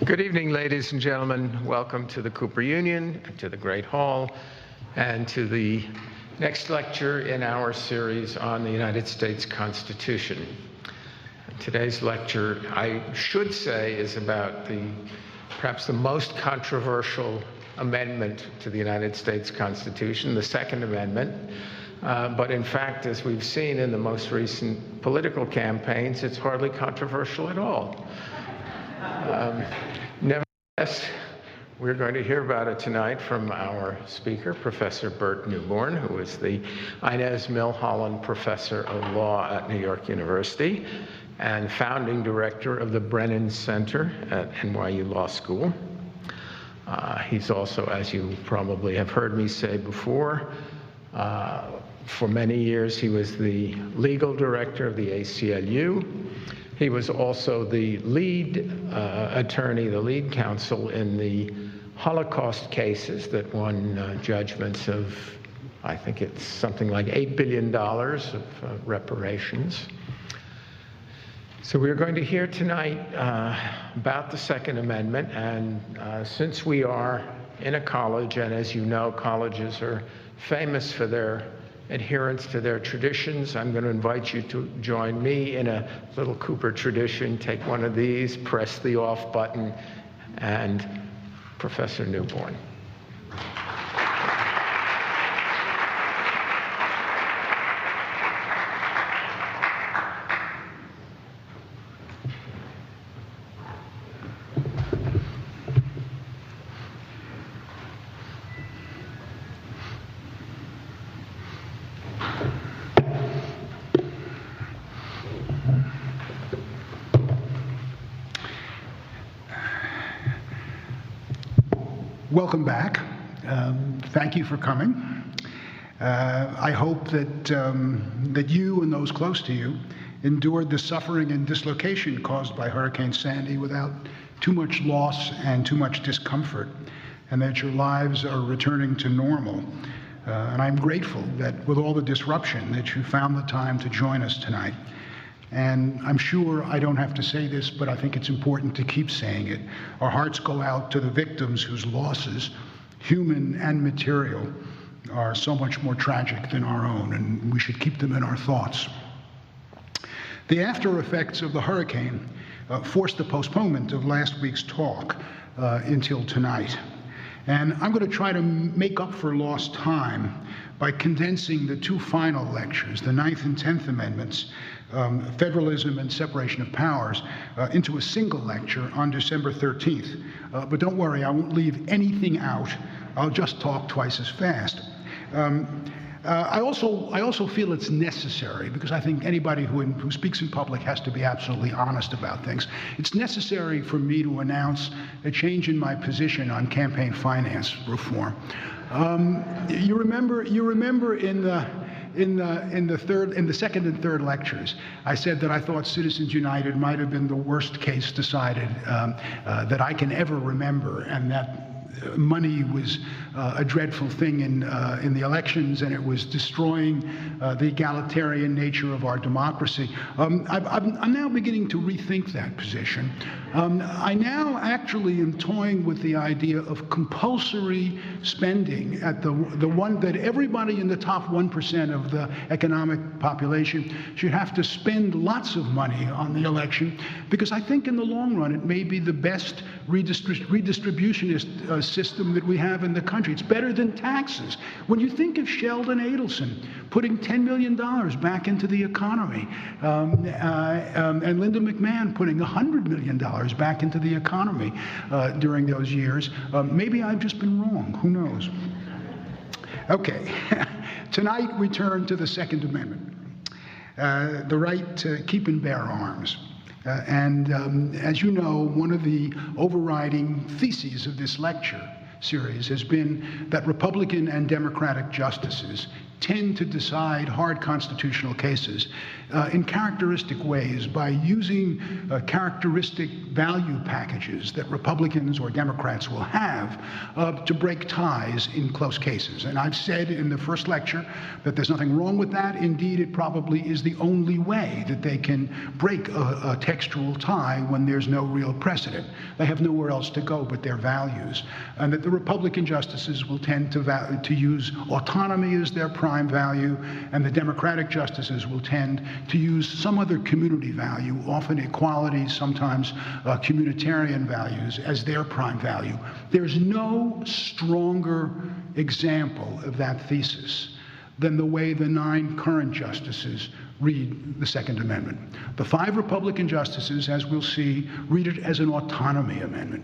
Good evening, ladies and gentlemen. Welcome to the Cooper Union, to the Great Hall, and to the next lecture in our series on the United States Constitution. Today's lecture, I should say, is about perhaps the most controversial amendment to the United States Constitution, the Second Amendment. But in fact, as we've seen in the most recent political campaigns, it's hardly controversial at all. Nevertheless, we're going to hear about it tonight from our speaker, Professor Burt Neuborne, who is the Inez Milholland Professor of Law at New York University and founding director of the Brennan Center at NYU Law School. He's also, as you probably have heard me say before, for many years he was the legal director of the ACLU. He was also the lead attorney, the lead counsel in the Holocaust cases that won judgments of, I think it's something like $8 billion of reparations. So we're going to hear tonight about the Second Amendment, and since we are in a college, and as you know, colleges are famous for their adherence to their traditions, I'm going to invite you to join me in a little Cooper tradition. Take one of these, press the off button, and Professor Neuborne. Welcome back. Thank you for coming. I hope that you and those close to you endured the suffering and dislocation caused by Hurricane Sandy without too much loss and too much discomfort, and that your lives are returning to normal. And I'm grateful that with all the disruption that you found the time to join us tonight. And I'm sure I don't have to say this, but I think it's important to keep saying it. Our hearts go out to the victims whose losses, human and material, are so much more tragic than our own, and we should keep them in our thoughts. The after effects of the hurricane forced the postponement of last week's talk until tonight. And I'm going to try to make up for lost time by condensing the two final lectures, the 9th and 10th Amendments, Federalism and Separation of Powers, into a single lecture on December 13th. But don't worry, I won't leave anything out. I'll just talk twice as fast. I also feel it's necessary, because I think anybody who speaks in public has to be absolutely honest about things. It's necessary for me to announce a change in my position on campaign finance reform. You remember in the second and third lectures, I said that I thought Citizens United might have been the worst case decided that I can ever remember, and that money was a dreadful thing in the elections, and it was destroying the egalitarian nature of our democracy. I'm now beginning to rethink that position. I now actually am toying with the idea of compulsory spending at the one that everybody in the top 1% of the economic population should have to spend lots of money on the election, because I think in the long run it may be the best redistributionist system that we have in the country. It's better than taxes. When you think of Sheldon Adelson putting $10 million back into the economy, and Linda McMahon putting $100 million back into the economy during those years, maybe I've just been wrong. Who knows? Okay. Tonight we turn to the Second Amendment, the right to keep and bear arms. As you know, one of the overriding theses of this lecture series has been that Republican and Democratic justices tend to decide hard constitutional cases in characteristic ways by using characteristic value packages that Republicans or Democrats will have to break ties in close cases. And I've said in the first lecture that there's nothing wrong with that. Indeed, it probably is the only way that they can break a textual tie when there's no real precedent. They have nowhere else to go but their values. And that the Republican justices will tend to use autonomy as their prime value, and the Democratic justices will tend to use some other community value, often equality, sometimes communitarian values, as their prime value. There's no stronger example of that thesis than the way the 9 current justices read the Second Amendment. The 5 Republican justices, as we'll see, read it as an autonomy amendment,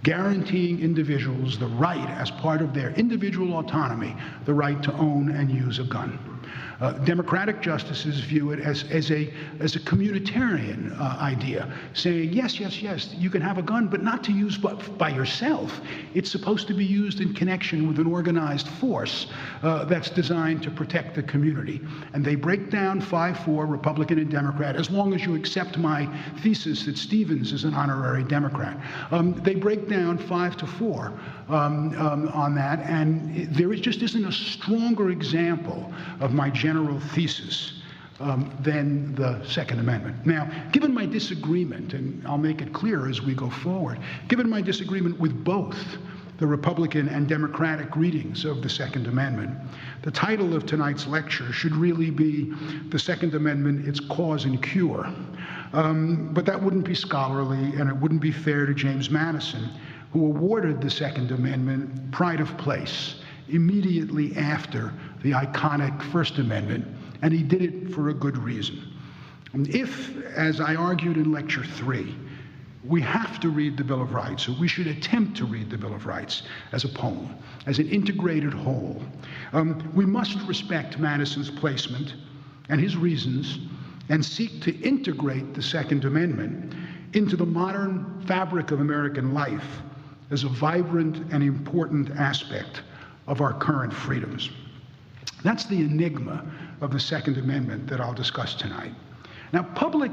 guaranteeing individuals the right, as part of their individual autonomy, the right to own and use a gun. Democratic justices view it as a communitarian idea, saying, yes, you can have a gun, but not to use by yourself. It's supposed to be used in connection with an organized force that's designed to protect the community. And they break down 5-4, Republican and Democrat, as long as you accept my thesis that Stevens is an honorary Democrat. They break down 5-4 on that, and there just isn't a stronger example of my general thesis than the Second Amendment. Now, given my disagreement, and I'll make it clear as we go forward, given my disagreement with both the Republican and Democratic readings of the Second Amendment, the title of tonight's lecture should really be The Second Amendment, Its Cause and Cure. But that wouldn't be scholarly, and it wouldn't be fair to James Madison, who awarded the Second Amendment pride of place immediately after the iconic First Amendment, and he did it for a good reason. If, as I argued in Lecture 3, we have to read the Bill of Rights, or we should attempt to read the Bill of Rights as a poem, as an integrated whole, we must respect Madison's placement and his reasons and seek to integrate the Second Amendment into the modern fabric of American life as a vibrant and important aspect of our current freedoms. That's the enigma of the Second Amendment that I'll discuss tonight. Now, public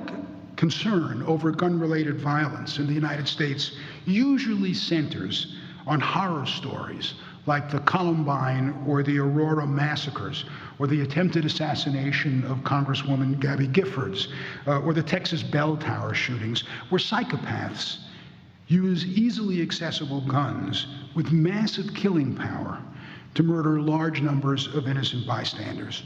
concern over gun-related violence in the United States usually centers on horror stories like the Columbine or the Aurora massacres, or the attempted assassination of Congresswoman Gabby Giffords, or the Texas bell tower shootings, where psychopaths use easily accessible guns with massive killing power to murder large numbers of innocent bystanders.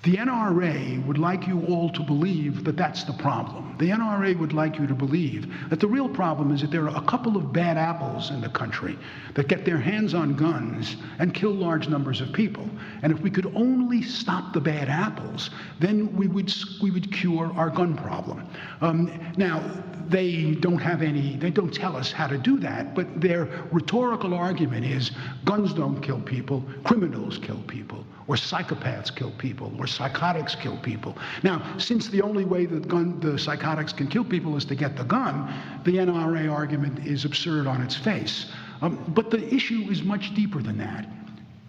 The NRA would like you all to believe that that's the problem. The NRA would like you to believe that the real problem is that there are a couple of bad apples in the country that get their hands on guns and kill large numbers of people. And if we could only stop the bad apples, then we would cure our gun problem. Now, they don't tell us how to do that, but their rhetorical argument is guns don't kill people, criminals kill people, or psychopaths kill people, or psychotics kill people. Now, since the only way that the psychotics can kill people is to get the gun, the NRA argument is absurd on its face. But the issue is much deeper than that.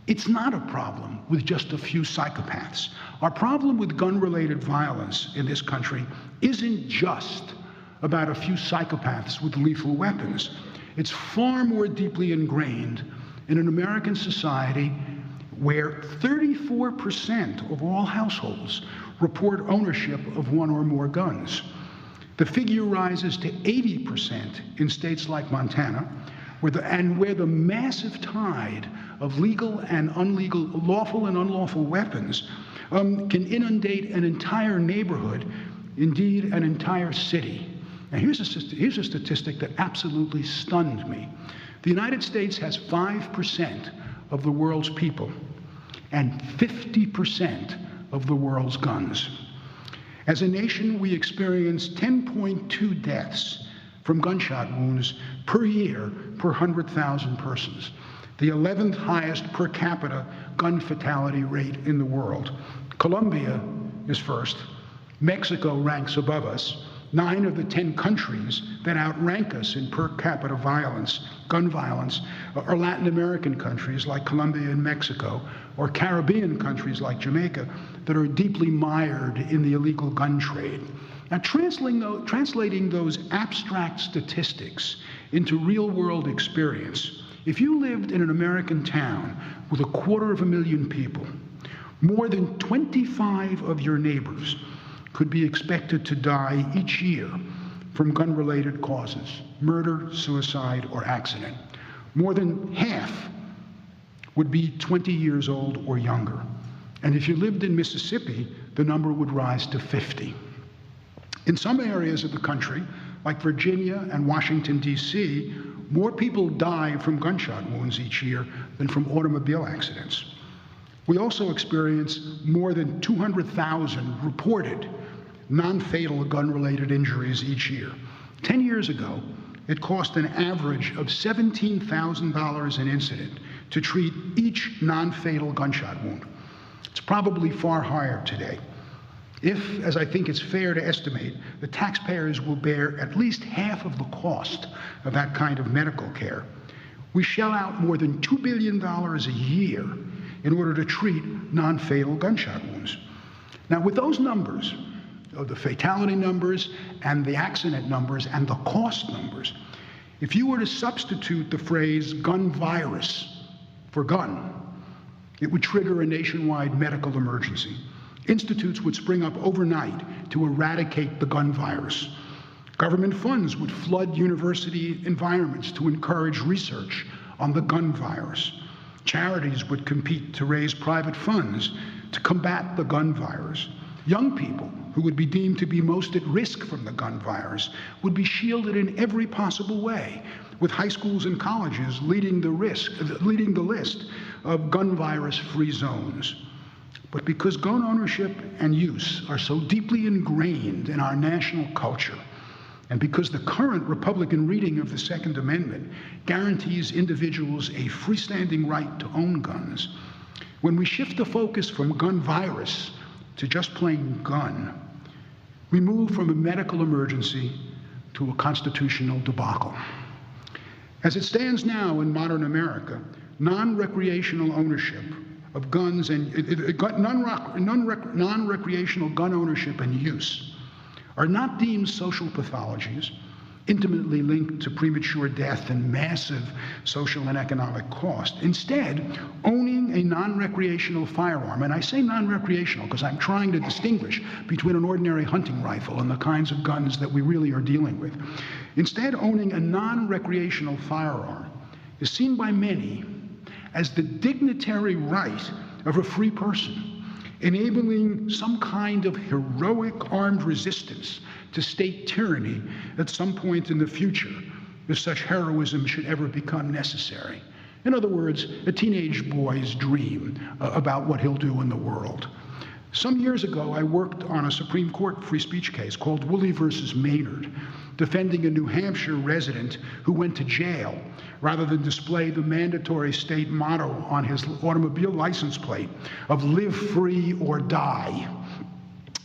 It's not a problem with just a few psychopaths. Our problem with gun-related violence in this country isn't just about a few psychopaths with lethal weapons. It's far more deeply ingrained in an American society where 34% of all households report ownership of one or more guns. The figure rises to 80% in states like Montana, where the massive tide of legal and illegal, lawful and unlawful weapons can inundate an entire neighborhood, indeed an entire city. Now here's a statistic that absolutely stunned me. The United States has 5% of the world's people and 50% of the world's guns. As a nation, we experience 10.2 deaths from gunshot wounds per year per 100,000 persons, the 11th highest per capita gun fatality rate in the world. Colombia is first, Mexico ranks above us, 9 of the 10 countries that outrank us in per capita violence, gun violence, are Latin American countries like Colombia and Mexico, or Caribbean countries like Jamaica that are deeply mired in the illegal gun trade. Now, translating those abstract statistics into real-world experience, if you lived in an American town with 250,000 people, more than 25 of your neighbors could be expected to die each year from gun-related causes, murder, suicide, or accident. More than half would be 20 years old or younger. And if you lived in Mississippi, the number would rise to 50. In some areas of the country, like Virginia and Washington, D.C., more people die from gunshot wounds each year than from automobile accidents. We also experience more than 200,000 reported non-fatal gun-related injuries each year. 10 years ago, it cost an average of $17,000 an incident to treat each non-fatal gunshot wound. It's probably far higher today. If, as I think it's fair to estimate, the taxpayers will bear at least half of the cost of that kind of medical care, we shell out more than $2 billion a year in order to treat non-fatal gunshot wounds. Now, with those numbers, the fatality numbers and the accident numbers and the cost numbers, if you were to substitute the phrase gun virus for gun, it would trigger a nationwide medical emergency. Institutes would spring up overnight to eradicate the gun virus. Government funds would flood university environments to encourage research on the gun virus. Charities would compete to raise private funds to combat the gun virus. Young people who would be deemed to be most at risk from the gun virus would be shielded in every possible way, with high schools and colleges leading the list of gun virus-free zones. But because gun ownership and use are so deeply ingrained in our national culture, and because the current Republican reading of the Second Amendment guarantees individuals a freestanding right to own guns, when we shift the focus from gun virus to just plain gun, we move from a medical emergency to a constitutional debacle. As it stands now in modern America, non-recreational ownership of guns and non-recreational gun ownership and use are not deemed social pathologies intimately linked to premature death and massive social and economic cost. Instead, owning a non-recreational firearm, and I say non-recreational because I'm trying to distinguish between an ordinary hunting rifle and the kinds of guns that we really are dealing with. Instead, owning a non-recreational firearm is seen by many as the dignitary right of a free person, enabling some kind of heroic armed resistance to state tyranny at some point in the future, if such heroism should ever become necessary. In other words, a teenage boy's dream about what he'll do in the world. Some years ago, I worked on a Supreme Court free speech case called Woolley versus Maynard, defending a New Hampshire resident who went to jail rather than display the mandatory state motto on his automobile license plate of "Live free or die."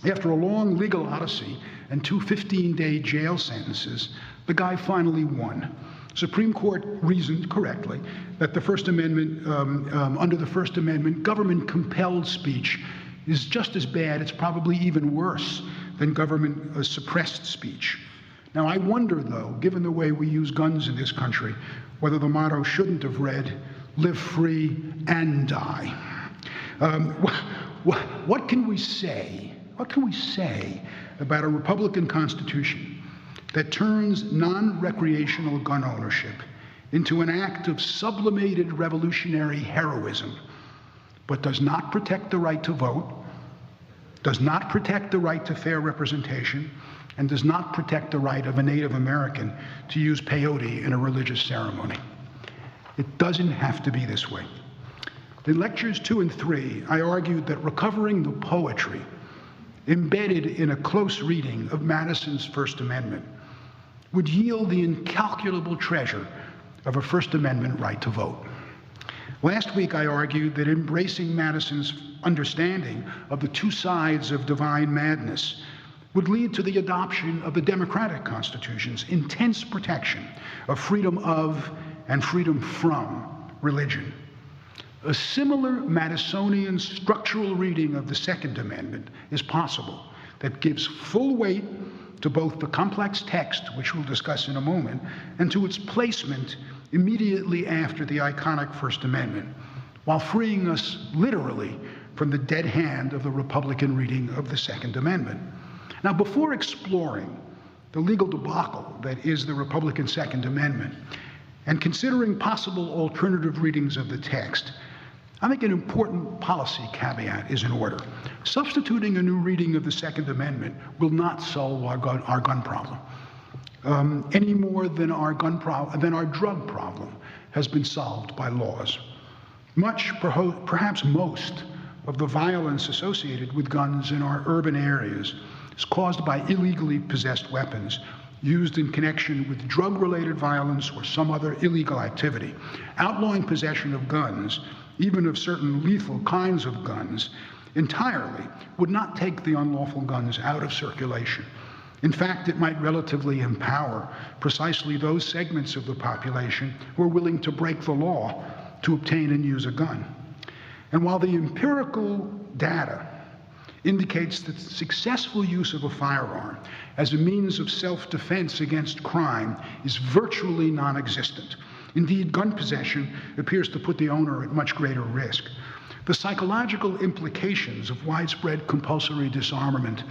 After a long legal odyssey and 2 15-day jail sentences, the guy finally won. Supreme Court reasoned correctly that the First Amendment, under the First Amendment, government-compelled speech is just as bad, it's probably even worse than government-suppressed speech. Now, I wonder, though, given the way we use guns in this country, whether the motto shouldn't have read, "Live free and die." What can we say? What can we say about a Republican Constitution that turns non-recreational gun ownership into an act of sublimated revolutionary heroism, but does not protect the right to vote, does not protect the right to fair representation, and does not protect the right of a Native American to use peyote in a religious ceremony? It doesn't have to be this way. In lectures 2 and 3, I argued that recovering the poetry embedded in a close reading of Madison's First Amendment would yield the incalculable treasure of a First Amendment right to vote. Last week, I argued that embracing Madison's understanding of the two sides of divine madness would lead to the adoption of the democratic constitution's intense protection of freedom of and freedom from religion. A similar Madisonian structural reading of the Second Amendment is possible that gives full weight to both the complex text, which we'll discuss in a moment, and to its placement immediately after the iconic First Amendment, while freeing us literally from the dead hand of the Republican reading of the Second Amendment. Now, before exploring the legal debacle that is the Republican Second Amendment, and considering possible alternative readings of the text, I think an important policy caveat is in order. Substituting a new reading of the Second Amendment will not solve our gun problem, any more than our drug problem has been solved by laws. Much, perhaps most, of the violence associated with guns in our urban areas is caused by illegally possessed weapons used in connection with drug-related violence or some other illegal activity. Outlawing possession of guns, even of certain lethal kinds of guns, entirely would not take the unlawful guns out of circulation. In fact, it might relatively empower precisely those segments of the population who are willing to break the law to obtain and use a gun. And while the empirical data indicates that successful use of a firearm as a means of self-defense against crime is virtually non-existent. Indeed, gun possession appears to put the owner at much greater risk. The psychological implications of widespread compulsory disarmament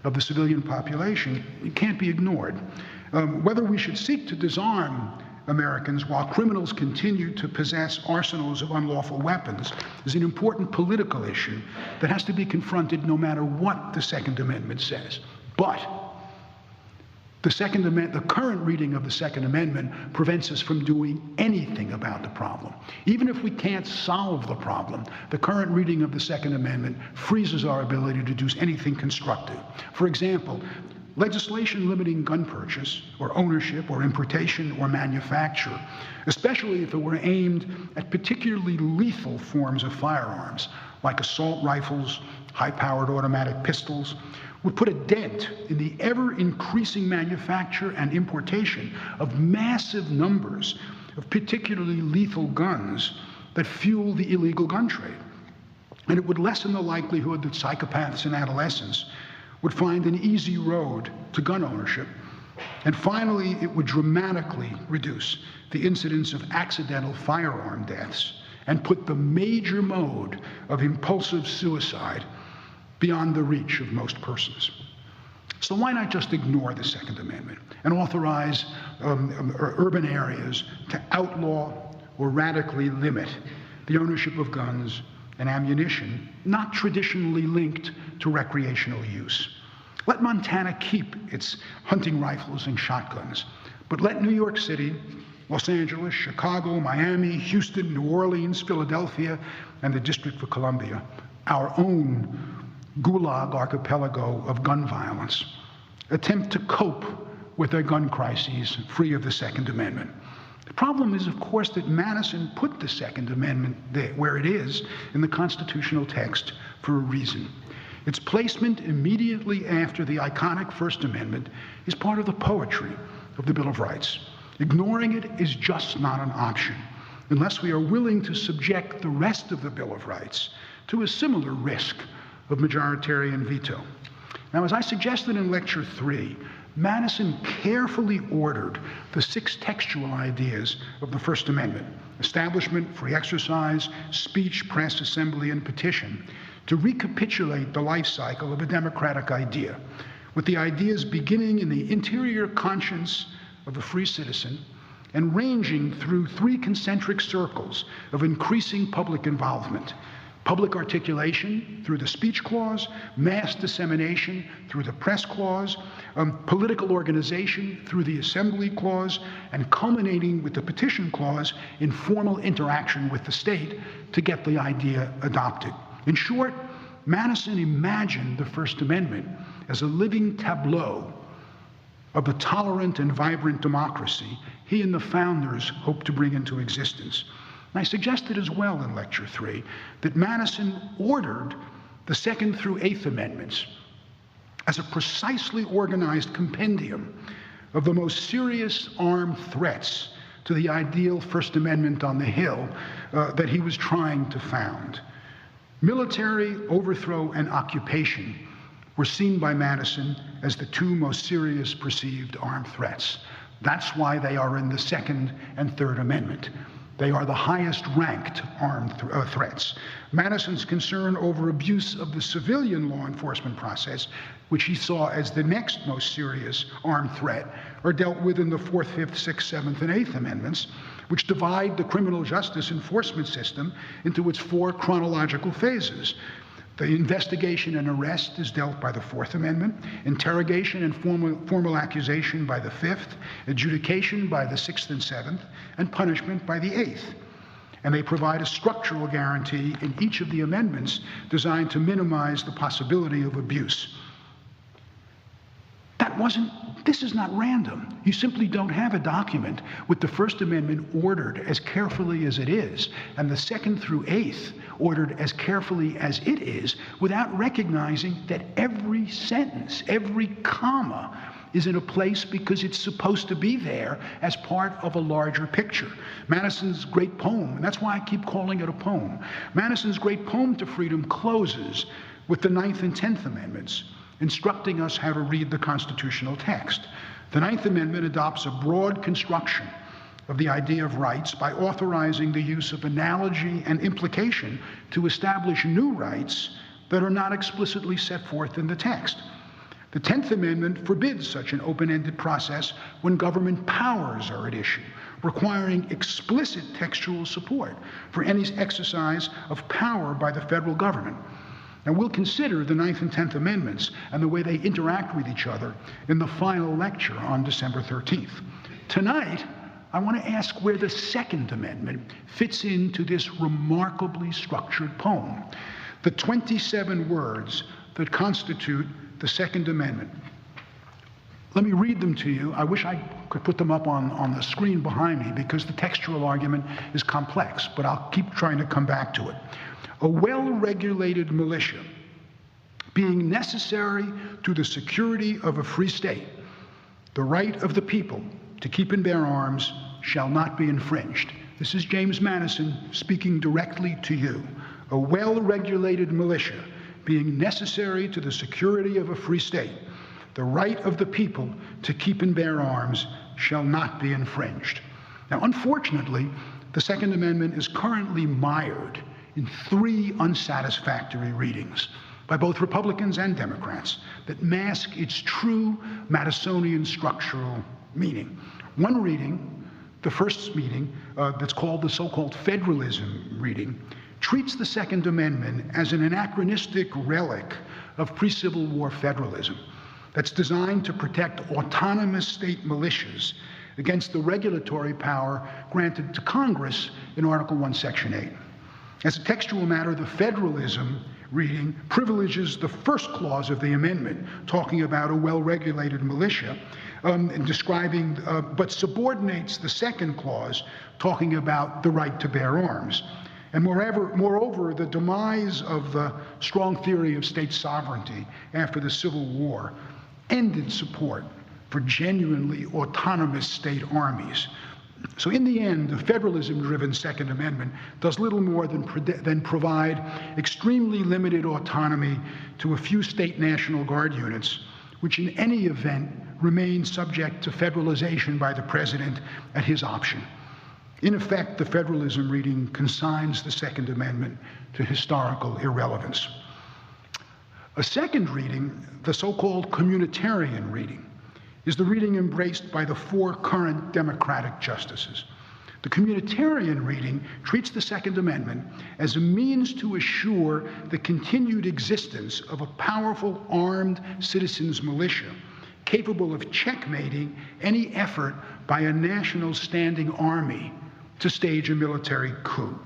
of the civilian population can't be ignored. Whether we should seek to disarm Americans while criminals continue to possess arsenals of unlawful weapons is an important political issue that has to be confronted no matter what the Second Amendment says. But the current reading of the Second Amendment prevents us from doing anything about the problem. Even if we can't solve the problem, the current reading of the Second Amendment freezes our ability to do anything constructive. For example, legislation limiting gun purchase or ownership or importation or manufacture, especially if it were aimed at particularly lethal forms of firearms, like assault rifles, high-powered automatic pistols, would put a dent in the ever-increasing manufacture and importation of massive numbers of particularly lethal guns that fuel the illegal gun trade. And it would lessen the likelihood that psychopaths and adolescents would find an easy road to gun ownership. And finally, it would dramatically reduce the incidence of accidental firearm deaths and put the major mode of impulsive suicide beyond the reach of most persons. So why not just ignore the Second Amendment and authorize urban areas to outlaw or radically limit the ownership of guns and ammunition not traditionally linked to recreational use? Let Montana keep its hunting rifles and shotguns, but let New York City, Los Angeles, Chicago, Miami, Houston, New Orleans, Philadelphia, and the District of Columbia, our own gulag archipelago of gun violence, attempt to cope with their gun crises free of the Second Amendment. The problem is, of course, that Madison put the Second Amendment there, where it is in the constitutional text, for a reason. Its placement immediately after the iconic First Amendment is part of the poetry of the Bill of Rights. Ignoring it is just not an option, unless we are willing to subject the rest of the Bill of Rights to a similar risk of majoritarian veto. Now, as I suggested in Lecture 3, Madison carefully ordered the 6 textual ideas of the First Amendment: establishment, free exercise, speech, press, assembly, and petition, to recapitulate the life cycle of a democratic idea, with the ideas beginning in the interior conscience of the free citizen and ranging through 3 concentric circles of increasing public involvement: public articulation through the speech clause, mass dissemination through the press clause, political organization through the assembly clause, and culminating with the petition clause in formal interaction with the state to get the idea adopted. In short, Madison imagined the First Amendment as a living tableau of the tolerant and vibrant democracy he and the founders hoped to bring into existence. And I suggested as well in Lecture 3 that Madison ordered the Second through Eighth Amendments as a precisely organized compendium of the most serious armed threats to the ideal First Amendment on the Hill that he was trying to found. Military overthrow and occupation were seen by Madison as the two most serious perceived armed threats. That's why they are in the Second and Third Amendment. They are the highest ranked armed threats. Madison's concern over abuse of the civilian law enforcement process, which he saw as the next most serious armed threat, are dealt with in the Fourth, Fifth, Sixth, Seventh, and Eighth Amendments, which divide the criminal justice enforcement system into its four chronological phases. The investigation and arrest is dealt by the Fourth Amendment, interrogation and formal accusation by the Fifth, adjudication by the Sixth and Seventh, and punishment by the Eighth. And they provide a structural guarantee in each of the amendments designed to minimize the possibility of abuse. This is not random. You simply don't have a document with the First Amendment ordered as carefully as it is, and the Second through Eighth ordered as carefully as it is, without recognizing that every sentence, every comma, is in a place because it's supposed to be there as part of a larger picture. Madison's great poem, and that's why I keep calling it a poem, Madison's great poem to freedom closes with the Ninth and Tenth Amendments, instructing us how to read the constitutional text. The Ninth Amendment adopts a broad construction of the idea of rights by authorizing the use of analogy and implication to establish new rights that are not explicitly set forth in the text. The Tenth Amendment forbids such an open-ended process when government powers are at issue, requiring explicit textual support for any exercise of power by the federal government. Now, we'll consider the Ninth and Tenth Amendments and the way they interact with each other in the final lecture on December 13th. Tonight, I want to ask where the Second Amendment fits into this remarkably structured poem. The 27 words that constitute the Second Amendment. Let me read them to you. I wish I could put them up on the screen behind me because the textual argument is complex, but I'll keep trying to come back to it. A well-regulated militia, being necessary to the security of a free state, the right of the people to keep and bear arms shall not be infringed. This is James Madison speaking directly to you. A well-regulated militia, being necessary to the security of a free state, the right of the people to keep and bear arms shall not be infringed. Now, unfortunately, the Second Amendment is currently mired in three unsatisfactory readings by both Republicans and Democrats that mask its true Madisonian structural meaning. One reading, the first reading, that's called the so-called federalism reading, treats the Second Amendment as an anachronistic relic of pre-Civil War federalism that's designed to protect autonomous state militias against the regulatory power granted to Congress in Article 1, Section 8. As a textual matter, the federalism reading privileges the first clause of the amendment, talking about a well-regulated militia, and describing, but subordinates the second clause, talking about the right to bear arms. And moreover, the demise of the strong theory of state sovereignty after the Civil War ended support for genuinely autonomous state armies. So in the end, the federalism-driven Second Amendment does little more than provide extremely limited autonomy to a few state National Guard units, which in any event remain subject to federalization by the president at his option. In effect, the federalism reading consigns the Second Amendment to historical irrelevance. A second reading, the so-called communitarian reading, is the reading embraced by the four current Democratic justices. The communitarian reading treats the Second Amendment as a means to assure the continued existence of a powerful armed citizens' militia capable of checkmating any effort by a national standing army to stage a military coup.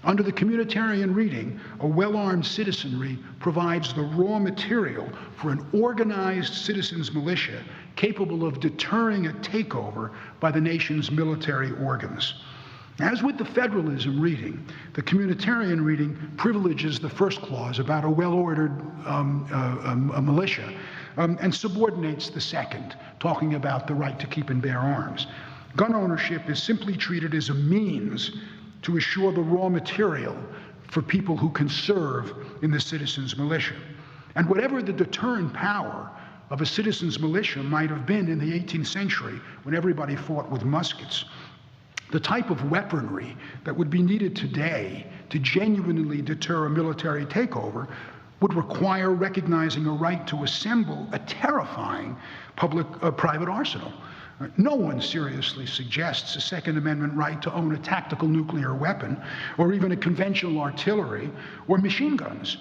Under the communitarian reading, a well-armed citizenry provides the raw material for an organized citizens' militia capable of deterring a takeover by the nation's military organs. As with the federalism reading, the communitarian reading privileges the first clause about a well-ordered militia, and subordinates the second, talking about the right to keep and bear arms. Gun ownership is simply treated as a means to assure the raw material for people who can serve in the citizens' militia. And whatever the deterrent power of a citizens' militia might have been in the 18th century when everybody fought with muskets, the type of weaponry that would be needed today to genuinely deter a military takeover would require recognizing a right to assemble a terrifying private arsenal. No one seriously suggests a Second Amendment right to own a tactical nuclear weapon or even a conventional artillery or machine guns.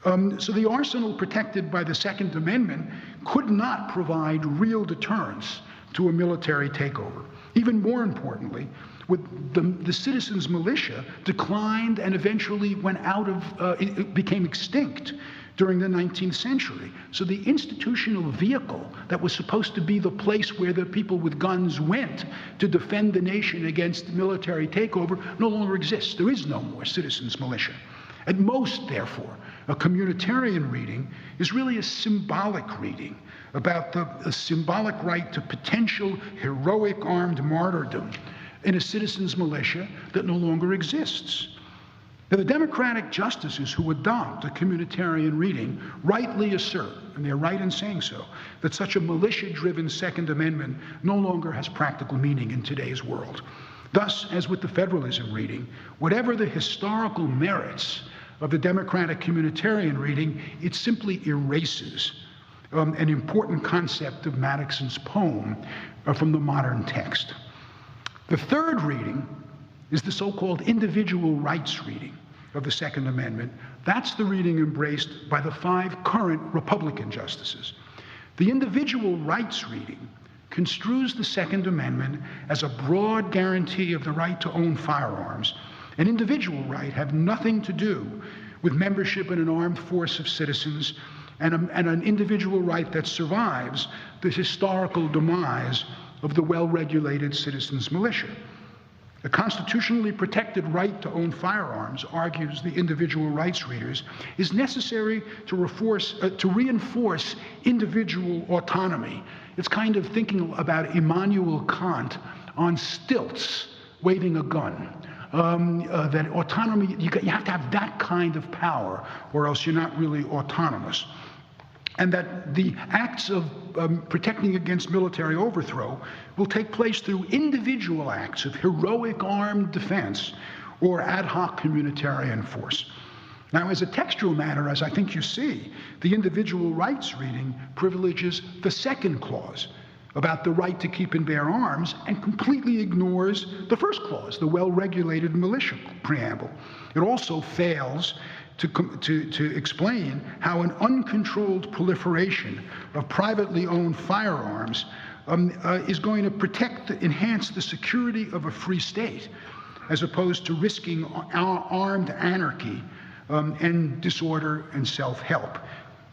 So the arsenal protected by the Second Amendment could not provide real deterrence to a military takeover. Even more importantly, the citizens' militia declined and eventually went out of, it became extinct during the 19th century. So the institutional vehicle that was supposed to be the place where the people with guns went to defend the nation against military takeover no longer exists. There is no more citizens' militia. At most, therefore, a communitarian reading is really a symbolic reading about the symbolic right to potential heroic armed martyrdom in a citizens' militia that no longer exists. Now, the Democratic justices who adopt a communitarian reading rightly assert, and they're right in saying so, that such a militia-driven Second Amendment no longer has practical meaning in today's world. Thus, as with the federalism reading, whatever the historical merits of the Democratic communitarian reading, it simply erases an important concept of Madison's poem from the modern text. The third reading is the so-called individual rights reading of the Second Amendment. That's the reading embraced by the 5 current Republican justices. The individual rights reading construes the Second Amendment as a broad guarantee of the right to own firearms. An individual right have nothing to do with membership in an armed force of citizens and an individual right that survives the historical demise of the well-regulated citizens' militia. The constitutionally protected right to own firearms, argues the individual rights readers, is necessary to reinforce individual autonomy. It's kind of thinking about Immanuel Kant on stilts, waving a gun. That autonomy, you have to have that kind of power, or else you're not really autonomous. And that the acts of protecting against military overthrow will take place through individual acts of heroic armed defense or ad hoc communitarian force. Now, as a textual matter, as I think you see, the individual rights reading privileges the second clause about the right to keep and bear arms and completely ignores the first clause, the well-regulated militia preamble. It also fails to explain how an uncontrolled proliferation of privately owned firearms is going to enhance the security of a free state, as opposed to risking armed anarchy and disorder and self-help.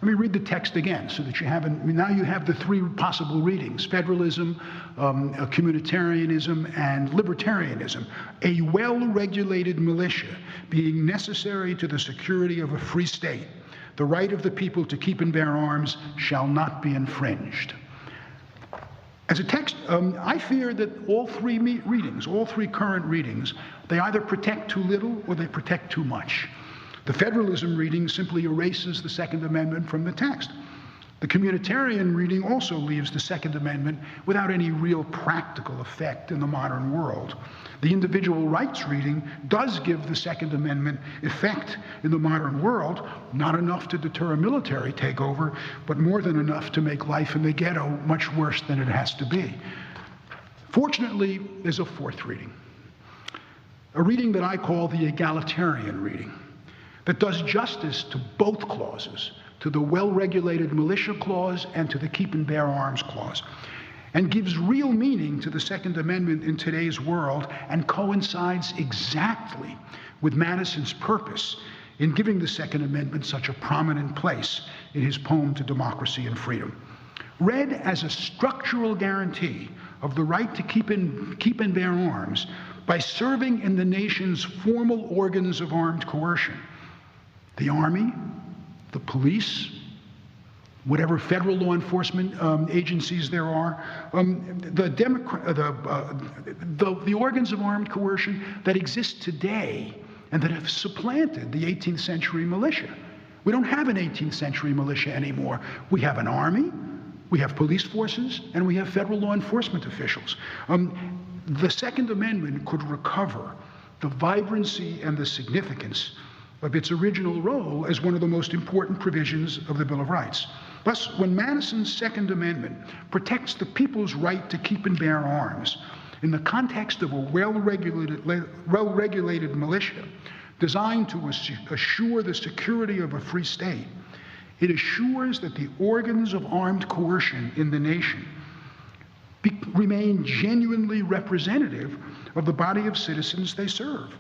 Let me read the text again so that now you have the 3 possible readings: federalism, communitarianism, and libertarianism. A well-regulated militia being necessary to the security of a free state, the right of the people to keep and bear arms shall not be infringed. As a text, I fear that all 3 readings, all 3 current readings, they either protect too little or they protect too much. The federalism reading simply erases the Second Amendment from the text. The communitarian reading also leaves the Second Amendment without any real practical effect in the modern world. The individual rights reading does give the Second Amendment effect in the modern world, not enough to deter a military takeover, but more than enough to make life in the ghetto much worse than it has to be. Fortunately, there's a 4th reading, a reading that I call the egalitarian reading, that does justice to both clauses, to the well-regulated militia clause and to the keep and bear arms clause, and gives real meaning to the Second Amendment in today's world and coincides exactly with Madison's purpose in giving the Second Amendment such a prominent place in his poem to democracy and freedom. Read as a structural guarantee of the right to keep and bear arms by serving in the nation's formal organs of armed coercion, the army, the police, whatever federal law enforcement agencies there are, the organs of armed coercion that exist today and that have supplanted the 18th century militia. We don't have an 18th century militia anymore. We have an army, we have police forces, and we have federal law enforcement officials. The Second Amendment could recover the vibrancy and the significance of its original role as one of the most important provisions of the Bill of Rights. Thus, when Madison's Second Amendment protects the people's right to keep and bear arms in the context of a well-regulated militia designed to assure the security of a free state, it assures that the organs of armed coercion in the nation remain genuinely representative of the body of citizens they serve.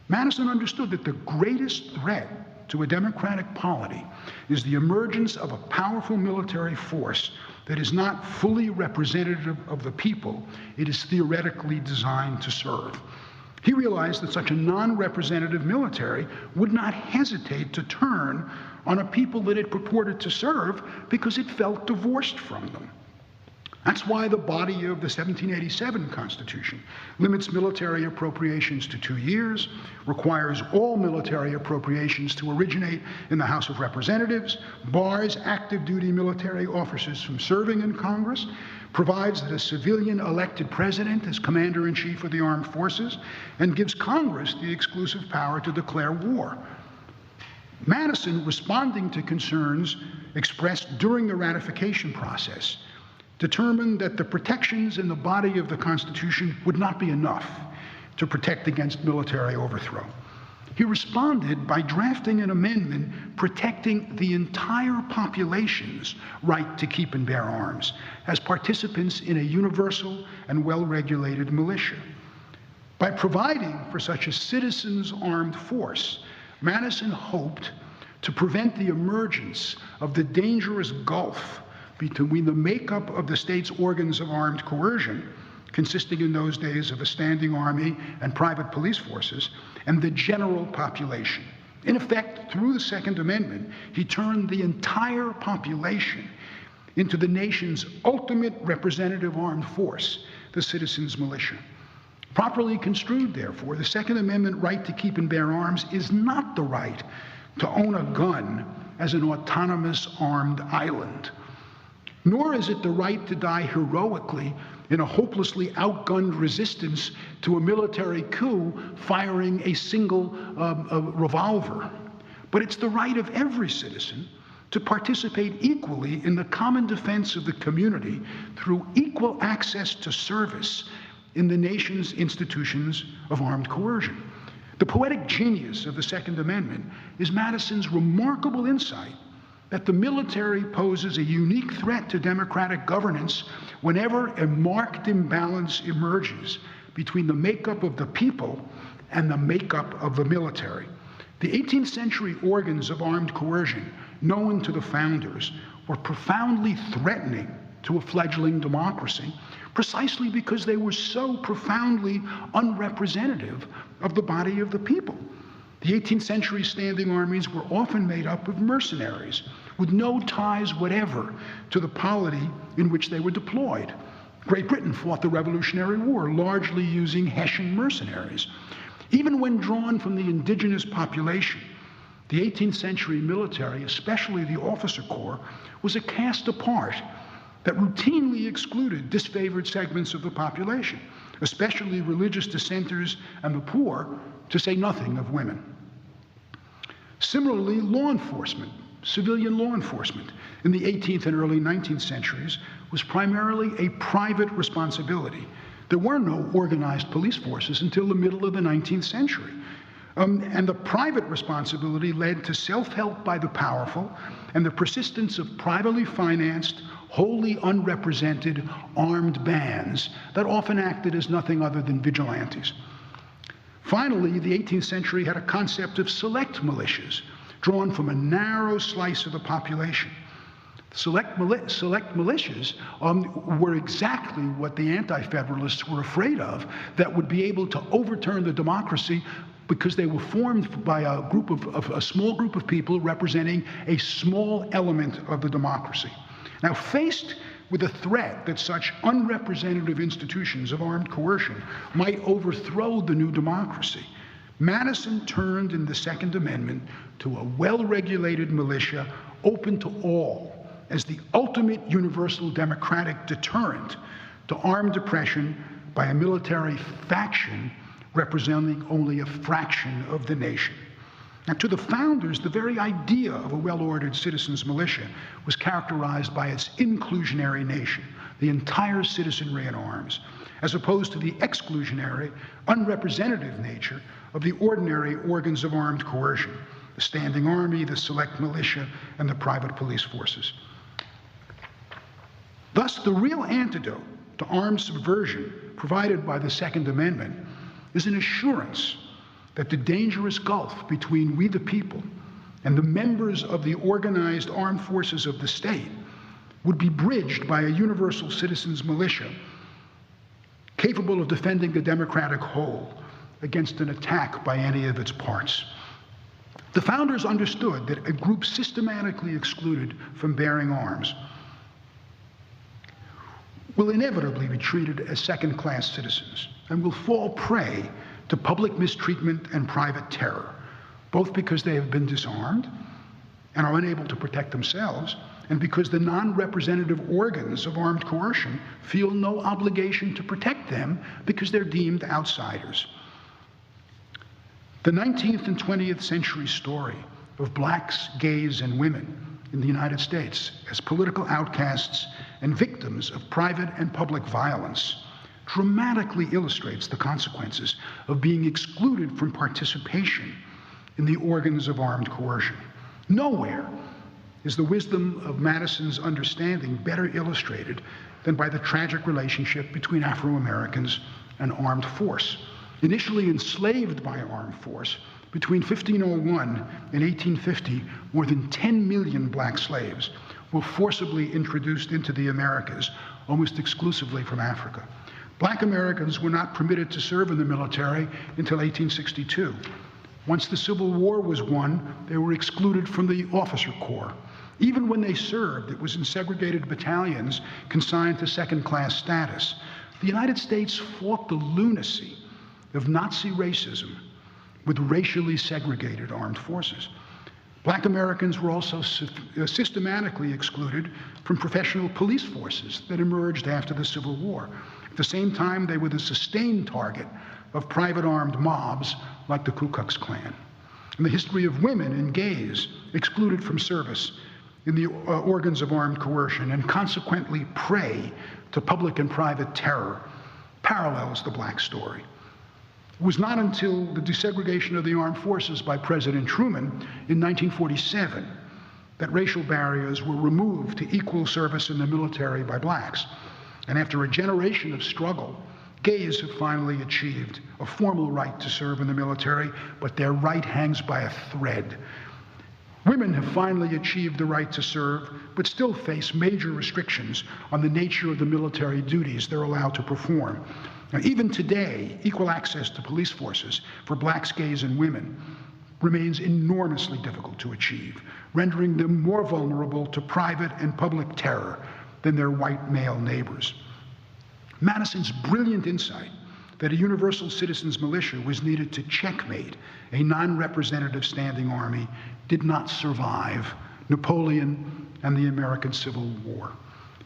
Madison understood that the greatest threat to a democratic polity is the emergence of a powerful military force that is not fully representative of the people it is theoretically designed to serve. He realized that such a non-representative military would not hesitate to turn on a people that it purported to serve because it felt divorced from them. That's why the body of the 1787 Constitution limits military appropriations to 2 years, requires all military appropriations to originate in the House of Representatives, bars active duty military officers from serving in Congress, provides that a civilian elected president is commander-in-chief of the armed forces, and gives Congress the exclusive power to declare war. Madison, responding to concerns expressed during the ratification process, determined that the protections in the body of the Constitution would not be enough to protect against military overthrow. He responded by drafting an amendment protecting the entire population's right to keep and bear arms as participants in a universal and well-regulated militia. By providing for such a citizens' armed force, Madison hoped to prevent the emergence of the dangerous gulf between the makeup of the state's organs of armed coercion, consisting in those days of a standing army and private police forces, and the general population. In effect, through the Second Amendment, he turned the entire population into the nation's ultimate representative armed force, the citizens' militia. Properly construed, therefore, the Second Amendment right to keep and bear arms is not the right to own a gun as an autonomous armed island, nor is it the right to die heroically in a hopelessly outgunned resistance to a military coup firing a single revolver. But it's the right of every citizen to participate equally in the common defense of the community through equal access to service in the nation's institutions of armed coercion. The poetic genius of the Second Amendment is Madison's remarkable insight that the military poses a unique threat to democratic governance whenever a marked imbalance emerges between the makeup of the people and the makeup of the military. The 18th century organs of armed coercion, known to the founders, were profoundly threatening to a fledgling democracy precisely because they were so profoundly unrepresentative of the body of the people. The 18th century standing armies were often made up of mercenaries with no ties whatever to the polity in which they were deployed. Great Britain fought the Revolutionary War largely using Hessian mercenaries. Even when drawn from the indigenous population, the 18th century military, especially the officer corps, was a caste apart that routinely excluded disfavored segments of the population, especially religious dissenters and the poor, to say nothing of women. Similarly, law enforcement, civilian law enforcement, in the 18th and early 19th centuries was primarily a private responsibility. There were no organized police forces until the middle of the 19th century. And the private responsibility led to self-help by the powerful and the persistence of privately financed, wholly unrepresented armed bands that often acted as nothing other than vigilantes. Finally, the 18th century had a concept of select militias, drawn from a narrow slice of the population. Select militias were exactly what the anti-federalists were afraid of, that would be able to overturn the democracy because they were formed by a small group of people representing a small element of the democracy. Now, faced with the threat that such unrepresentative institutions of armed coercion might overthrow the new democracy, Madison turned in the Second Amendment to a well-regulated militia open to all as the ultimate universal democratic deterrent to armed oppression by a military faction representing only a fraction of the nation. Now, to the founders, the very idea of a well-ordered citizens' militia was characterized by its inclusionary nature, the entire citizenry in arms, as opposed to the exclusionary, unrepresentative nature of the ordinary organs of armed coercion, the standing army, the select militia, and the private police forces. Thus, the real antidote to armed subversion provided by the Second Amendment is an assurance that the dangerous gulf between we the people and the members of the organized armed forces of the state would be bridged by a universal citizens' militia capable of defending the democratic whole against an attack by any of its parts. The founders understood that a group systematically excluded from bearing arms will inevitably be treated as second-class citizens and will fall prey to public mistreatment and private terror, both because they have been disarmed and are unable to protect themselves, and because the non-representative organs of armed coercion feel no obligation to protect them because they're deemed outsiders. The 19th and 20th century story of blacks, gays, and women in the United States as political outcasts and victims of private and public violence dramatically illustrates the consequences of being excluded from participation in the organs of armed coercion. Nowhere is the wisdom of Madison's understanding better illustrated than by the tragic relationship between Afro-Americans and armed force. Initially enslaved by armed force, between 1501 and 1850, more than 10 million black slaves were forcibly introduced into the Americas, almost exclusively from Africa. Black Americans were not permitted to serve in the military until 1862. Once the Civil War was won, they were excluded from the officer corps. Even when they served, it was in segregated battalions consigned to second-class status. The United States fought the lunacy of Nazi racism with racially segregated armed forces. Black Americans were also systematically excluded from professional police forces that emerged after the Civil War. At the same time, they were the sustained target of private armed mobs like the Ku Klux Klan. And the history of women and gays excluded from service in the organs of armed coercion and consequently prey to public and private terror parallels the black story. It was not until the desegregation of the armed forces by President Truman in 1947 that racial barriers were removed to equal service in the military by blacks. And after a generation of struggle, gays have finally achieved a formal right to serve in the military, but their right hangs by a thread. Women have finally achieved the right to serve, but still face major restrictions on the nature of the military duties they're allowed to perform. Now, even today, equal access to police forces for blacks, gays, and women remains enormously difficult to achieve, rendering them more vulnerable to private and public terror than their white male neighbors. Madison's brilliant insight that a universal citizens' militia was needed to checkmate a non-representative standing army did not survive Napoleon and the American Civil War.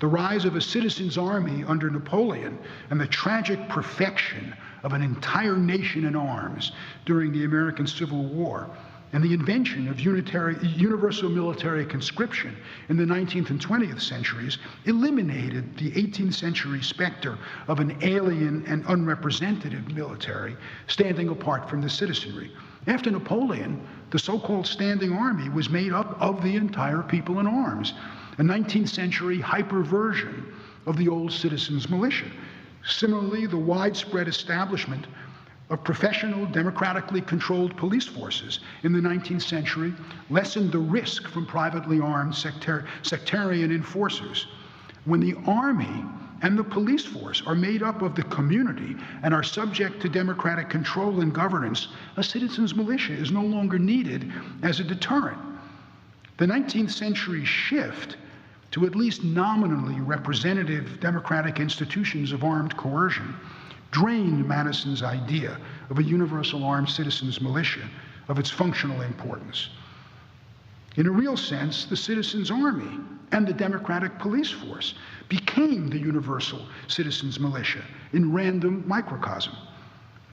The rise of a citizens' army under Napoleon and the tragic perfection of an entire nation in arms during the American Civil War and the invention of universal military conscription in the 19th and 20th centuries eliminated the 18th century specter of an alien and unrepresentative military standing apart from the citizenry. After Napoleon, the so-called standing army was made up of the entire people in arms, a 19th century hyperversion of the old citizens' militia. Similarly, the widespread establishment of professional, democratically controlled police forces in the 19th century lessened the risk from privately armed sectarian enforcers. When the army and the police force are made up of the community and are subject to democratic control and governance, a citizens' militia is no longer needed as a deterrent. The 19th century shift to at least nominally representative democratic institutions of armed coercion drained Madison's idea of a universal armed citizens' militia of its functional importance. In a real sense, the citizens' army and the democratic police force became the universal citizens' militia in random microcosm.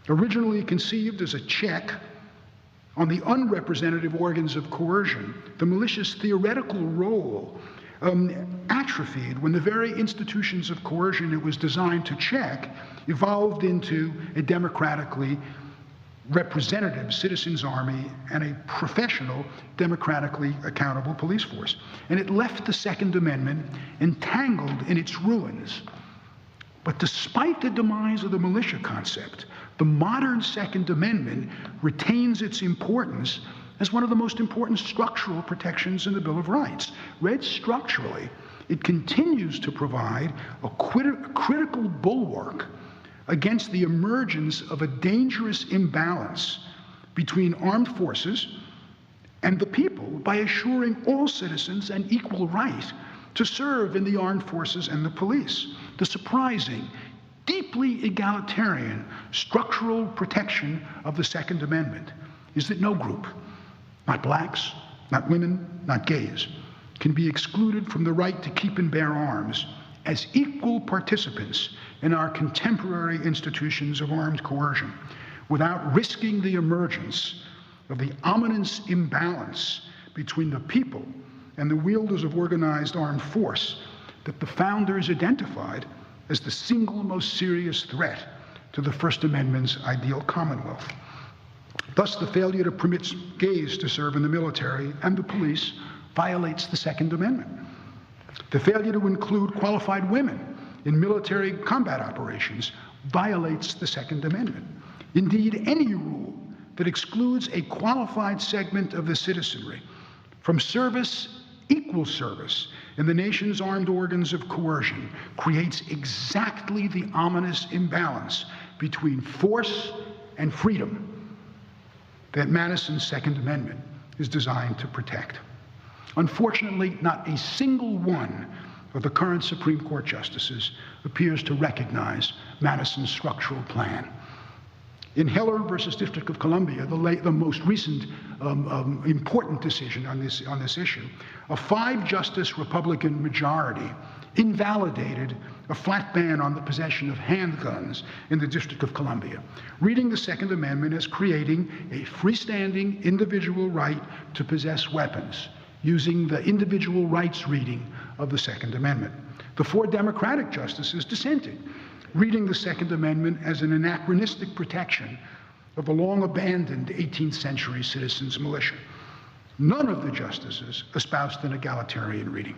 Originally conceived as a check on the unrepresentative organs of coercion, the militia's theoretical role atrophied when the very institutions of coercion it was designed to check evolved into a democratically representative citizens' army and a professional, democratically accountable police force. And it left the Second Amendment entangled in its ruins. But despite the demise of the militia concept, the modern Second Amendment retains its importance as one of the most important structural protections in the Bill of Rights. Read structurally, it continues to provide a critical bulwark against the emergence of a dangerous imbalance between armed forces and the people by assuring all citizens an equal right to serve in the armed forces and the police. The surprising, deeply egalitarian structural protection of the Second Amendment is that no group, not blacks, not women, not gays, can be excluded from the right to keep and bear arms as equal participants in our contemporary institutions of armed coercion without risking the emergence of the ominous imbalance between the people and the wielders of organized armed force that the founders identified as the single most serious threat to the First Amendment's ideal commonwealth. Thus, the failure to permit gays to serve in the military and the police violates the Second Amendment. The failure to include qualified women in military combat operations violates the Second Amendment. Indeed, any rule that excludes a qualified segment of the citizenry from service, equal service, in the nation's armed organs of coercion creates exactly the ominous imbalance between force and freedom that Madison's Second Amendment is designed to protect. Unfortunately, not a single one of the current Supreme Court justices appears to recognize Madison's structural plan. In Heller versus District of Columbia, the most recent important decision on this issue, a 5-justice Republican majority invalidated a flat ban on the possession of handguns in the District of Columbia, reading the Second Amendment as creating a freestanding individual right to possess weapons, using the individual rights reading of the Second Amendment. The 4 Democratic justices dissented, reading the Second Amendment as an anachronistic protection of a long-abandoned 18th century citizens' militia. None of the justices espoused an egalitarian reading.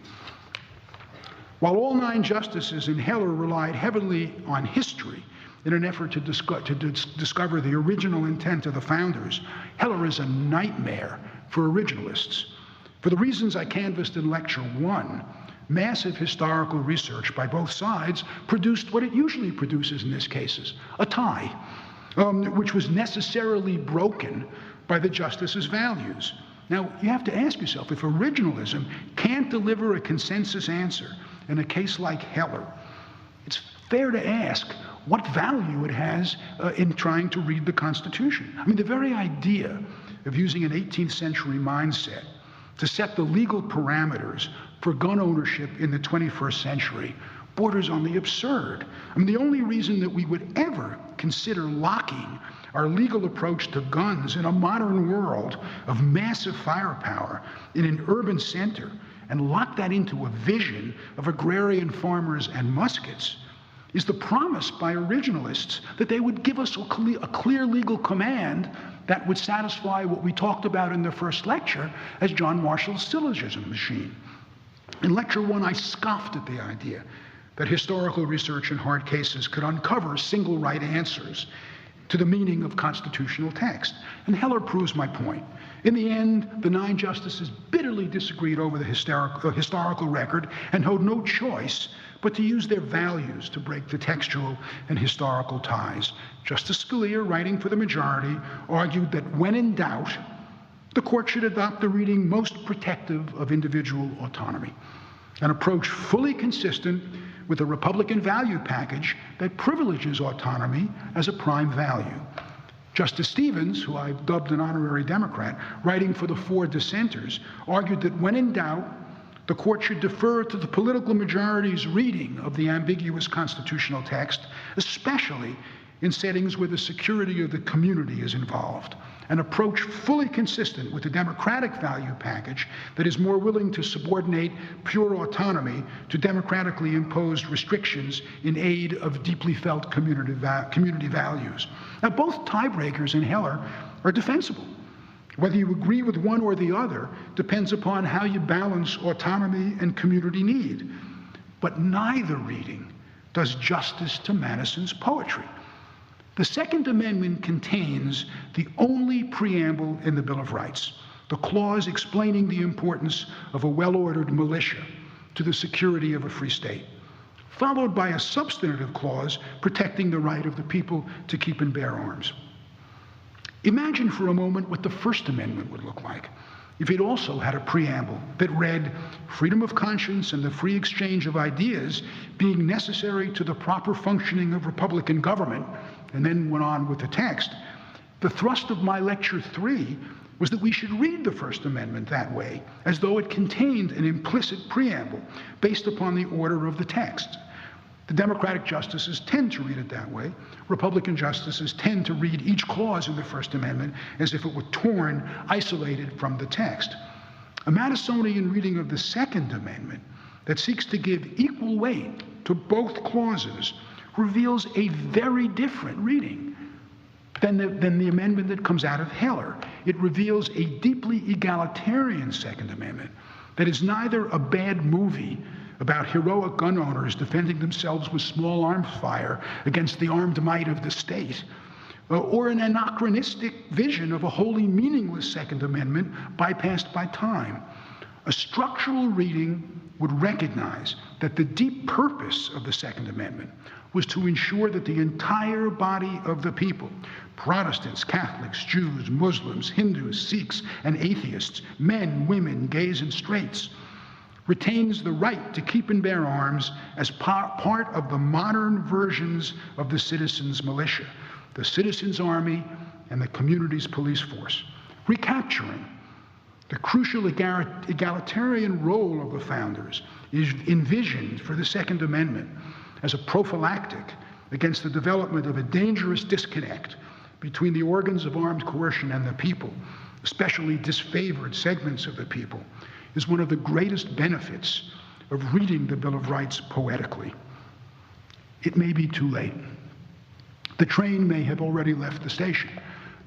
While all 9 justices in Heller relied heavily on history in an effort to discover the original intent of the founders, Heller is a nightmare for originalists. For the reasons I canvassed in Lecture 1, massive historical research by both sides produced what it usually produces in these cases, a tie, which was necessarily broken by the justices' values. Now, you have to ask yourself, if originalism can't deliver a consensus answer in a case like Heller, it's fair to ask what value it has in trying to read the Constitution. I mean, the very idea of using an 18th century mindset to set the legal parameters for gun ownership in the 21st century borders on the absurd. I mean, the only reason that we would ever consider locking our legal approach to guns in a modern world of massive firepower in an urban center and lock that into a vision of agrarian farmers and muskets is the promise by originalists that they would give us a clear legal command that would satisfy what we talked about in the first lecture as John Marshall's syllogism machine. In Lecture 1, I scoffed at the idea that historical research in hard cases could uncover single right answers to the meaning of constitutional text. And Heller proves my point. In the end, the 9 justices bitterly disagreed over the historical record and had no choice but to use their values to break the textual and historical ties. Justice Scalia, writing for the majority, argued that when in doubt, the court should adopt the reading most protective of individual autonomy, an approach fully consistent with the Republican value package that privileges autonomy as a prime value. Justice Stevens, who I've dubbed an honorary Democrat, writing for the 4 dissenters, argued that when in doubt, the court should defer to the political majority's reading of the ambiguous constitutional text, especially in settings where the security of the community is involved, an approach fully consistent with the democratic value package that is more willing to subordinate pure autonomy to democratically imposed restrictions in aid of deeply felt community values. Now, both tiebreakers in Heller are defensible. Whether you agree with one or the other depends upon how you balance autonomy and community need. But neither reading does justice to Madison's poetry. The Second Amendment contains the only preamble in the Bill of Rights, the clause explaining the importance of a well-ordered militia to the security of a free state, followed by a substantive clause protecting the right of the people to keep and bear arms. Imagine for a moment what the First Amendment would look like if it also had a preamble that read, freedom of conscience and the free exchange of ideas being necessary to the proper functioning of Republican government, and then went on with the text. The thrust of my lecture 3 was that we should read the First Amendment that way, as though it contained an implicit preamble based upon the order of the text. The Democratic justices tend to read it that way. Republican justices tend to read each clause in the First Amendment as if it were torn, isolated from the text. A Madisonian reading of the Second Amendment that seeks to give equal weight to both clauses reveals a very different reading than the amendment that comes out of Heller. It reveals a deeply egalitarian Second Amendment that is neither a bad movie about heroic gun owners defending themselves with small arms fire against the armed might of the state, or an anachronistic vision of a wholly meaningless Second Amendment bypassed by time. A structural reading would recognize that the deep purpose of the Second Amendment was to ensure that the entire body of the people, Protestants, Catholics, Jews, Muslims, Hindus, Sikhs, and atheists, men, women, gays, and straights, retains the right to keep and bear arms as part of the modern versions of the citizens' militia, the citizens' army, and the community's police force, recapturing the crucial egalitarian role of the founders is envisioned for the Second Amendment as a prophylactic against the development of a dangerous disconnect between the organs of armed coercion and the people, especially disfavored segments of the people, is one of the greatest benefits of reading the Bill of Rights poetically. It may be too late. The train may have already left the station.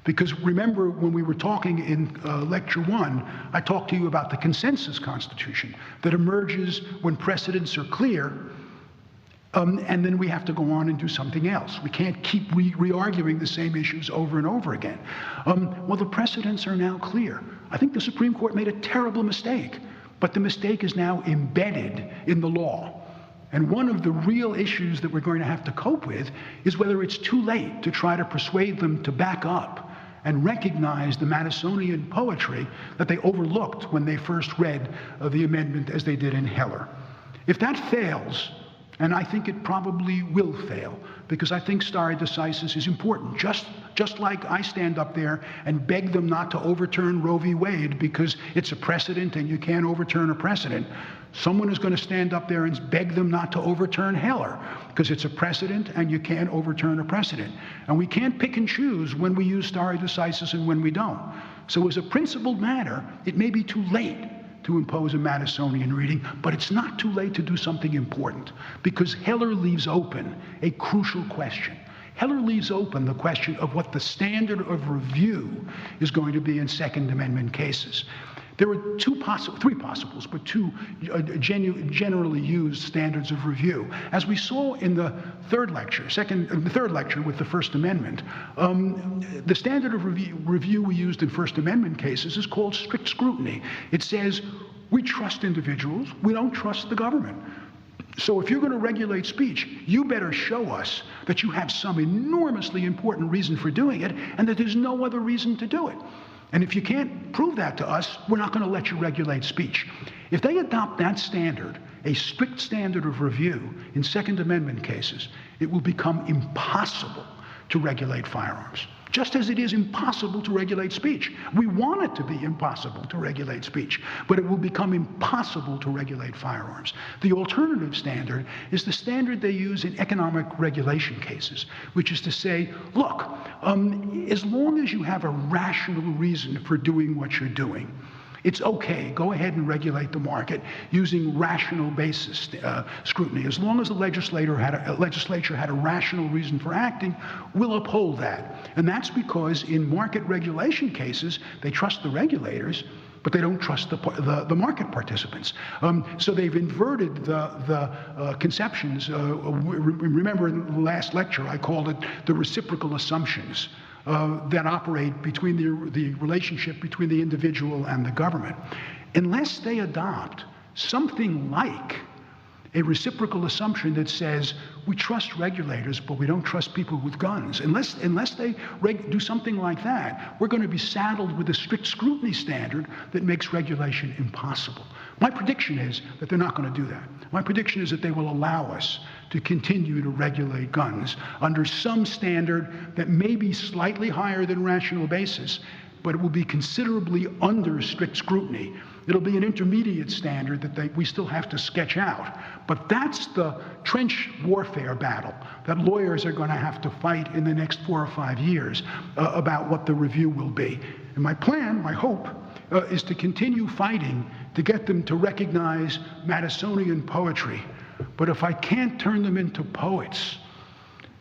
Because remember, when we were talking in Lecture 1, I talked to you about the consensus constitution that emerges when precedents are clear, and then we have to go on and do something else. We can't keep re-arguing the same issues over and over again. Well, the precedents are now clear. I think the Supreme Court made a terrible mistake, but the mistake is now embedded in the law. And one of the real issues that we're going to have to cope with is whether it's too late to try to persuade them to back up and recognize the Madisonian poetry that they overlooked when they first read the amendment as they did in Heller. If that fails, and I think it probably will fail, because I think stare decisis is important. Just like I stand up there and beg them not to overturn Roe v. Wade because it's a precedent and you can't overturn a precedent, someone is going to stand up there and beg them not to overturn Heller because it's a precedent and you can't overturn a precedent. And we can't pick and choose when we use stare decisis and when we don't. So as a principled matter, it may be too late to impose a Madisonian reading, but it's not too late to do something important, because Heller leaves open a crucial question. Heller leaves open the question of what the standard of review is going to be in Second Amendment cases. There are three possibles, but two generally used standards of review. As we saw in the third lecture with the First Amendment, the standard of review we used in First Amendment cases is called strict scrutiny. It says we trust individuals, we don't trust the government. So if you're going to regulate speech, you better show us that you have some enormously important reason for doing it and that there's no other reason to do it. And if you can't prove that to us, we're not going to let you regulate speech. If they adopt that standard, a strict standard of review in Second Amendment cases, it will become impossible to regulate firearms, just as it is impossible to regulate speech. We want it to be impossible to regulate speech, but it will become impossible to regulate firearms. The alternative standard is the standard they use in economic regulation cases, which is to say, look, as long as you have a rational reason for doing what you're doing, it's okay, go ahead and regulate the market using rational basis scrutiny. As long as the legislature had a rational reason for acting, we'll uphold that. And that's because in market regulation cases, they trust the regulators, but they don't trust the market participants. So they've inverted the conceptions. Remember in the last lecture, I called it the reciprocal assumptions that operate between the relationship between the individual and the government. Unless they adopt something like a reciprocal assumption that says we trust regulators, but we don't trust people with guns. Unless they do something like that, we're going to be saddled with a strict scrutiny standard that makes regulation impossible. My prediction is that they're not going to do that. My prediction is that they will allow us to continue to regulate guns under some standard that may be slightly higher than rational basis, but it will be considerably under strict scrutiny. It'll be an intermediate standard that we still have to sketch out. But that's the trench warfare battle that lawyers are going to have to fight in the next 4 or 5 years about what the review will be. And my plan, my hope, is to continue fighting to get them to recognize Madisonian poetry. But if I can't turn them into poets,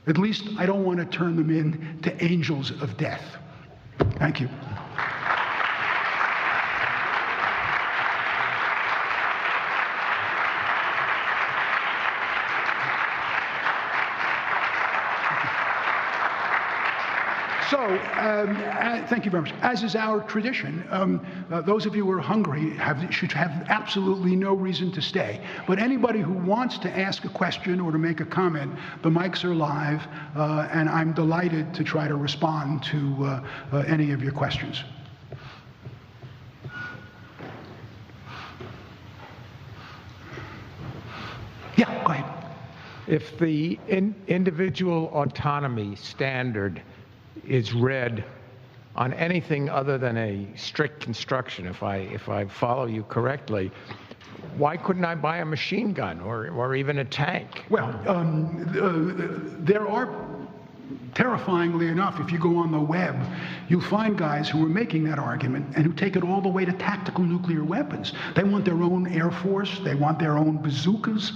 at least I don't want to turn them into angels of death. Thank you. So, thank you very much. As is our tradition, those of you who are hungry should have absolutely no reason to stay. But anybody who wants to ask a question or to make a comment, the mics are live, and I'm delighted to try to respond to any of your questions. Yeah, go ahead. If the individual autonomy standard is read on anything other than a strict construction, if I follow you correctly, why couldn't I buy a machine gun or even a tank? Well, there are, terrifyingly enough, if you go on the web, you'll find guys who are making that argument and who take it all the way to tactical nuclear weapons. They want their own Air Force, they want their own bazookas.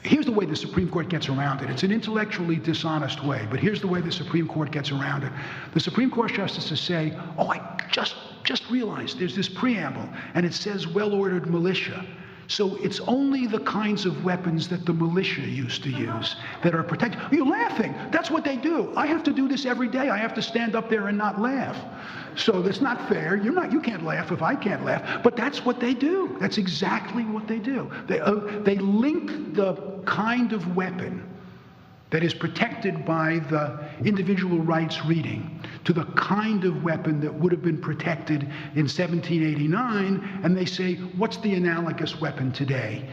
Here's the way the Supreme Court gets around it. It's an intellectually dishonest way, but here's the way the Supreme Court gets around it. The Supreme Court justices say, oh, I just realized there's this preamble, and it says well-ordered militia. So it's only the kinds of weapons that the militia used to use that are protected. You're laughing. That's what they do. I have to do this every day. I have to stand up there and not laugh. So that's not fair. You can't laugh if I can't laugh. But that's what they do. That's exactly what they do. They link the kind of weapon that is protected by the individual rights reading to the kind of weapon that would have been protected in 1789, and they say, what's the analogous weapon today?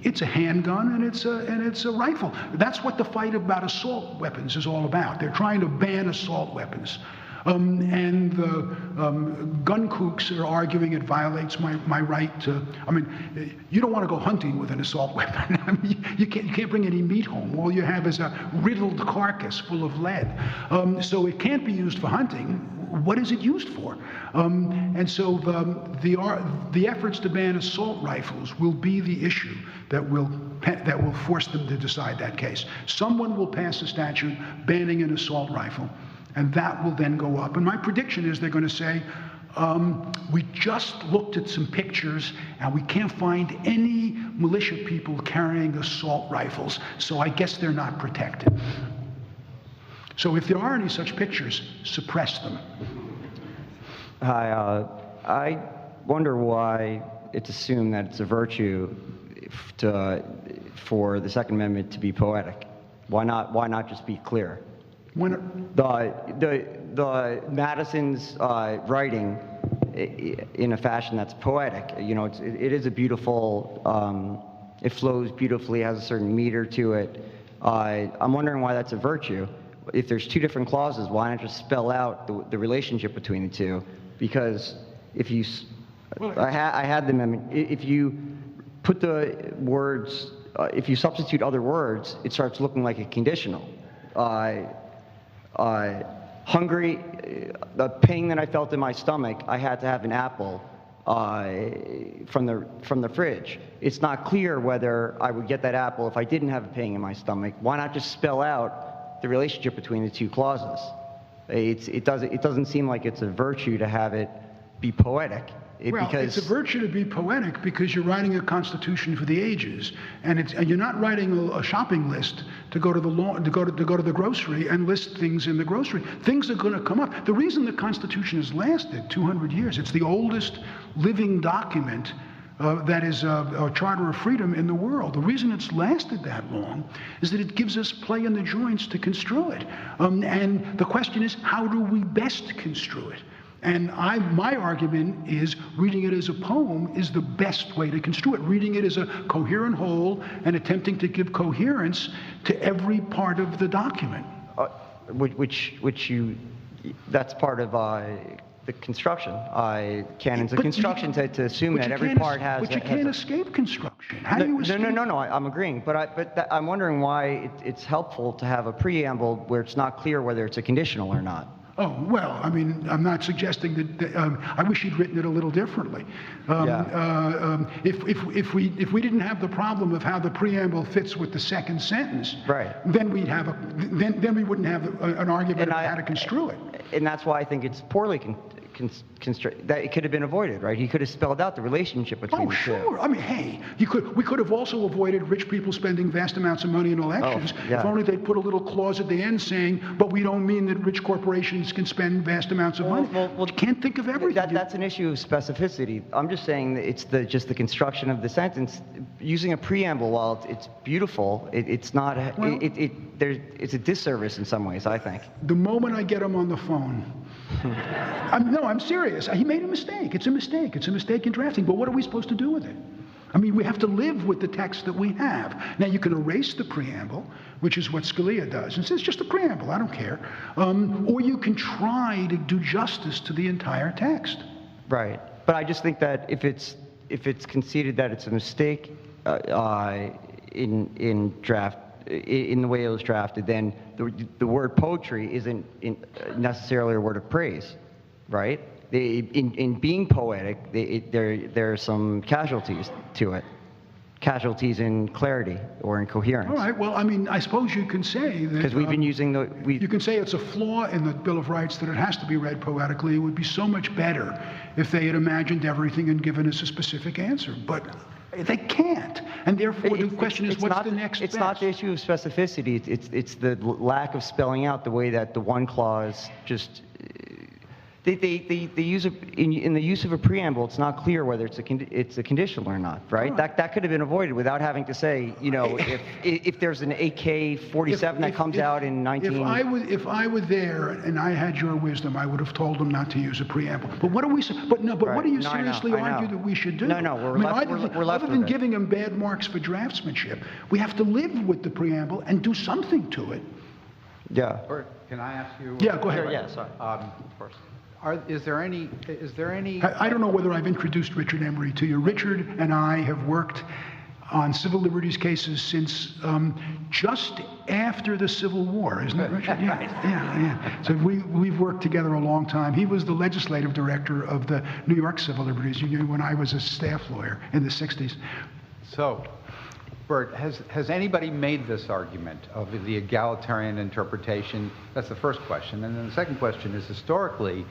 It's a handgun and it's a rifle. That's what the fight about assault weapons is all about. They're trying to ban assault weapons. And the gun kooks are arguing it violates my right to, I mean, you don't want to go hunting with an assault weapon. I mean, you can't bring any meat home. All you have is a riddled carcass full of lead. So it can't be used for hunting. What is it used for? And so the efforts to ban assault rifles will be the issue that will force them to decide that case. Someone will pass a statute banning an assault rifle, and that will then go up. And my prediction is they're going to say, We just looked at some pictures, and we can't find any militia people carrying assault rifles, so I guess they're not protected. So if there are any such pictures, suppress them. Hi, I wonder why it's assumed that it's a virtue for the Second Amendment to be poetic. Why not just be clear? The Madison's writing in a fashion that's poetic. You know, it is a beautiful. It flows beautifully, has a certain meter to it. I'm wondering why that's a virtue. If there's two different clauses, why not just spell out the relationship between the two? Because if you, I had the amendment. If you put the words, if you substitute other words, it starts looking like a conditional. Hungry, the pain that I felt in my stomach, I had to have an apple from the fridge. It's not clear whether I would get that apple if I didn't have a pain in my stomach. Why not just spell out the relationship between the two clauses? It doesn't seem like it's a virtue to have it be poetic. It's a virtue to be poetic because you're writing a constitution for the ages, and you're not writing a shopping list to go to the grocery and list things in the grocery. Things are going to come up. The reason the Constitution has lasted 200 years, it's the oldest living document that is a charter of freedom in the world. The reason it's lasted that long is that it gives us play in the joints to construe it. And the question is, how do we best construe it? And my argument is reading it as a poem is the best way to construe it. Reading it as a coherent whole and attempting to give coherence to every part of the document. That's part of the construction. Canons of construction to assume that every part has. But you can't escape construction. How do you escape? No. I'm agreeing, but I'm wondering why it's helpful to have a preamble where it's not clear whether it's a conditional or not. Oh, well, I mean, I'm not suggesting that, I wish he'd written it a little differently. If we didn't have the problem of how the preamble fits with the second sentence, right, then we'd have then we wouldn't have an argument about how to construe it. And that's why I think it's poorly that it could have been avoided, right? He could have spelled out the relationship between the two. Oh, sure. I mean, hey, we could have also avoided rich people spending vast amounts of money in elections if only they'd put a little clause at the end saying, but we don't mean that rich corporations can spend vast amounts of money. Well, you can't think of everything. That's an issue of specificity. I'm just saying that it's just the construction of the sentence. Using a preamble, while it's beautiful, it's not. It's a disservice in some ways, I think. The moment I get him on the phone. I'm serious. He made a mistake. It's a mistake. It's a mistake in drafting. But what are we supposed to do with it? I mean, we have to live with the text that we have. Now, you can erase the preamble, which is what Scalia does, and says, just a preamble, I don't care. Or you can try to do justice to the entire text. Right. But I just think that if it's conceded that it's a mistake in draft, in the way it was drafted, then the word poetry isn't necessarily a word of praise, right? In being poetic, there are some casualties to it. Casualties in clarity or in coherence. All right. Well, I mean, I suppose you can say that. Because we've been using you can say it's a flaw in the Bill of Rights that it has to be read poetically. It would be so much better if they had imagined everything and given us a specific answer. But they can't. And therefore, the question is, what's the next best? It's not the issue of specificity. It's the lack of spelling out the way that the one clause just. They use in the use of a preamble. It's not clear whether it's a conditional or not, right? That could have been avoided without having to say, you know, if there's an AK-47 that comes out in 19. If I were there and I had your wisdom, I would have told them not to use a preamble. But what are we? What do you seriously argue that we should do? No, we're left other than giving them bad marks for draftsmanship, we have to live with the preamble and do something to it. Yeah. Burt, can I ask you? Yeah, go ahead. Sure, yeah, sorry. Of course. Is there any? I don't know whether I've introduced Richard Emery to you. Richard and I have worked on civil liberties cases since just after the Civil War, isn't it, Richard? Yeah. So we've worked together a long time. He was the legislative director of the New York Civil Liberties Union when I was a staff lawyer in the 60s. So, Burt, has anybody made this argument of the egalitarian interpretation? That's the first question. And then the second question is, historically,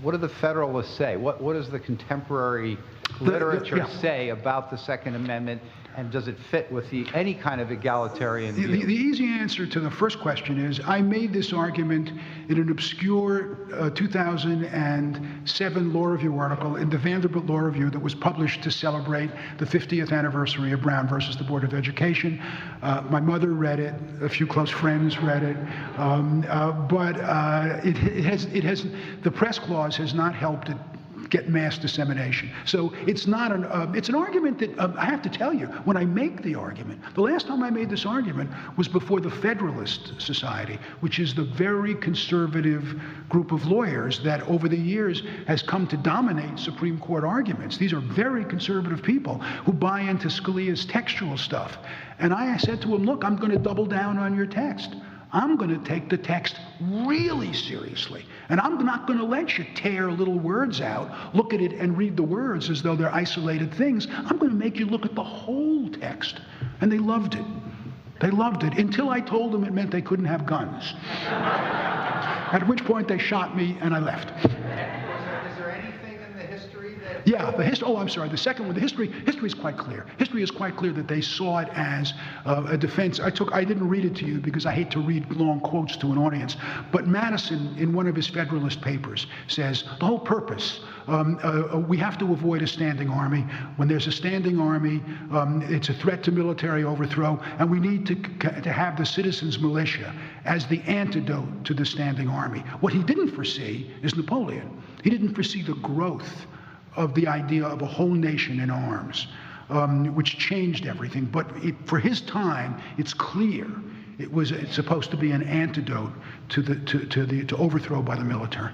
what do the Federalists say? What does the contemporary literature say about the Second Amendment, and does it fit with any kind of egalitarian view? The easy answer to the first question is I made this argument in an obscure 2007 Law Review article in the Vanderbilt Law Review that was published to celebrate the 50th anniversary of Brown versus the Board of Education. My mother read it, a few close friends read it, but the press clause has not helped it get mass dissemination. So it's not it's an argument that I have to tell you, when I make the argument, the last time I made this argument was before the Federalist Society, which is the very conservative group of lawyers that over the years has come to dominate Supreme Court arguments. These are very conservative people who buy into Scalia's textual stuff. And I said to him, look, I'm going to double down on your text. I'm going to take the text really seriously. And I'm not going to let you tear little words out, look at it and read the words as though they're isolated things. I'm going to make you look at the whole text. And they loved it. They loved it until I told them it meant they couldn't have guns. At which point they shot me and I left. Is there anything in the history that... Yeah, I'm sorry. The second one, the history is quite clear. History is quite clear that they saw it as a defense. I didn't read it to you because I hate to read long quotes to an audience. But Madison, in one of his Federalist papers, says the whole purpose, we have to avoid a standing army. When there's a standing army, it's a threat to military overthrow, and we need to have the citizens' militia as the antidote to the standing army. What he didn't foresee is Napoleon. He didn't foresee the growth of the idea of a whole nation in arms, which changed everything. But for his time, it's clear it's supposed to be an antidote to overthrow by the military.